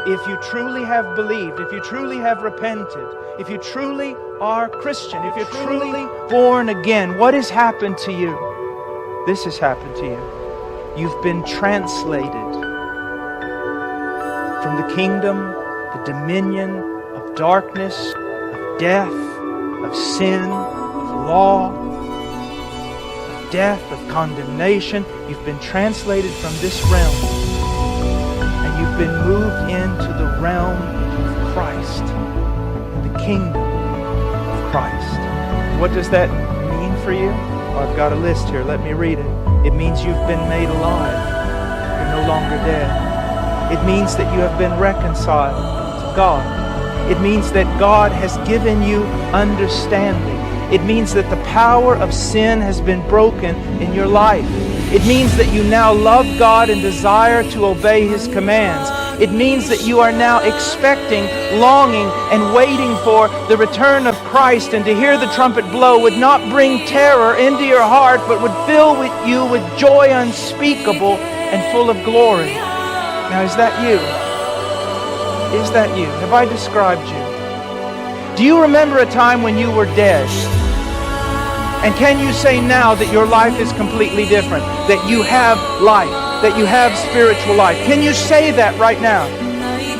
If you truly have believed, if you truly have repented, if you truly are Christian, if you're truly born again, what has happened to you? This has happened to you. You've been translated from the kingdom, the dominion of darkness, of death, of sin, of law, of death, of condemnation. You've been translated from this realm, and you've been moved into the realm of Christ, the kingdom of Christ. What does that mean for you? Well, I've got a list here. Let me read it. It means you've been made alive. You're no longer dead. It means that you have been reconciled to God. It means that God has given you understanding. It means that the power of sin has been broken in your life. It means that you now love God and desire to obey His commands. It means that you are now expecting, longing, and waiting for the return of Christ, and to hear the trumpet blow would not bring terror into your heart, but would fill you with joy unspeakable and full of glory. Now, is that you? Is that you? Have I described you? Do you remember a time when you were dead? And can you say now that your life is completely different? That you have life? That you have spiritual life? Can you say that right now?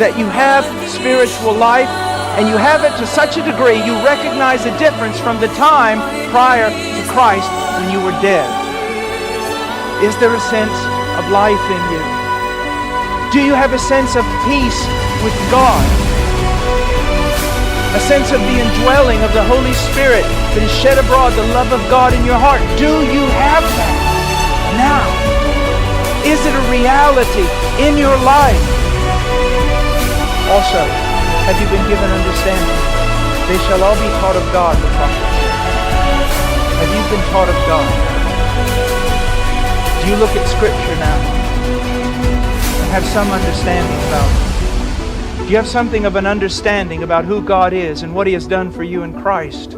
That you have spiritual life, and you have it to such a degree you recognize a difference from the time prior to Christ when you were dead. Is there a sense of life in you? Do you have a sense of peace with God? A sense of the indwelling of the Holy Spirit that has shed abroad the love of God in your heart? Do you have that now? Is it a reality in your life? Also, have you been given understanding? They shall all be taught of God, the prophet said. Have you been taught of God? Do you look at Scripture now and have some understanding about it? Do you have something of an understanding about who God is and what He has done for you in Christ?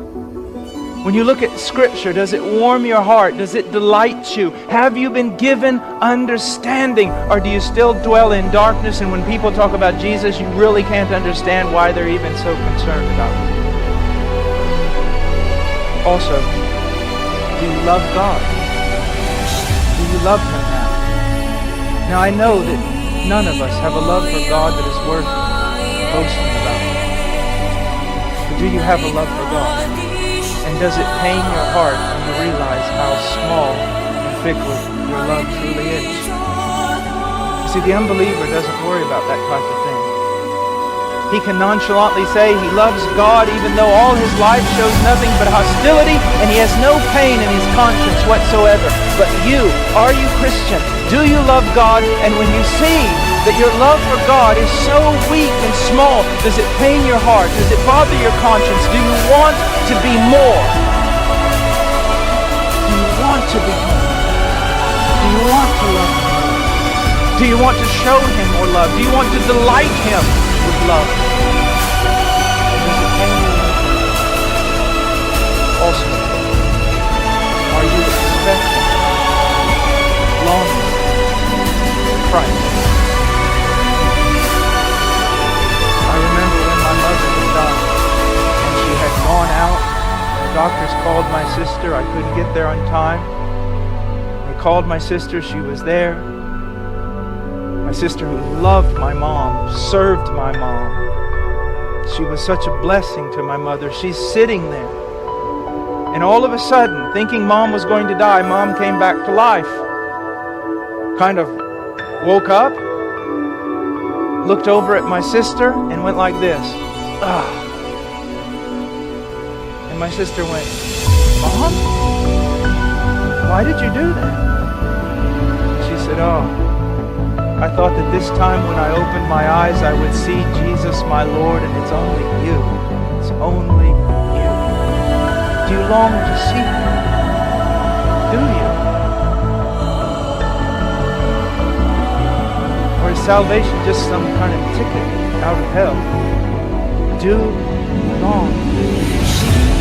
When you look at Scripture, does it warm your heart? Does it delight you? Have you been given understanding? Or do you still dwell in darkness, and when people talk about Jesus, you really can't understand why they're even so concerned about it? Also, do you love God? Do you love Him now? Now, I know that none of us have a love for God that is worth boasting about. But do you have a love for God? And does it pain your heart when you realize how small and fickle your love truly is? You see, the unbeliever doesn't worry about that type of thing. He can nonchalantly say he loves God even though all his life shows nothing but hostility, and he has no pain in his conscience whatsoever. But you, are you Christian? Do you love God? And when you see that your love for God is so weak and small, does it pain your heart? Does it bother your conscience? Do you want to be more? Do you want to be more? Do you want to love Him? Do you want to show Him more love? Do you want to delight Him with love? Does it pain you? Also, are you expecting, longing for Christ? Gone out. The doctors called my sister. I couldn't get there on time. They called my sister. She was there. My sister who loved my mom, served my mom. She was such a blessing to my mother. She's sitting there. And all of a sudden, thinking Mom was going to die, Mom came back to life. Kind of woke up, looked over at my sister, and went like this. Ah. My sister went, Mom? Why did you do that? She said, oh, I thought that this time when I opened my eyes I would see Jesus my Lord, and it's only you. It's only you. Do you long to see Him? Do you? Or is salvation just some kind of ticket out of hell? Do you long to see Him?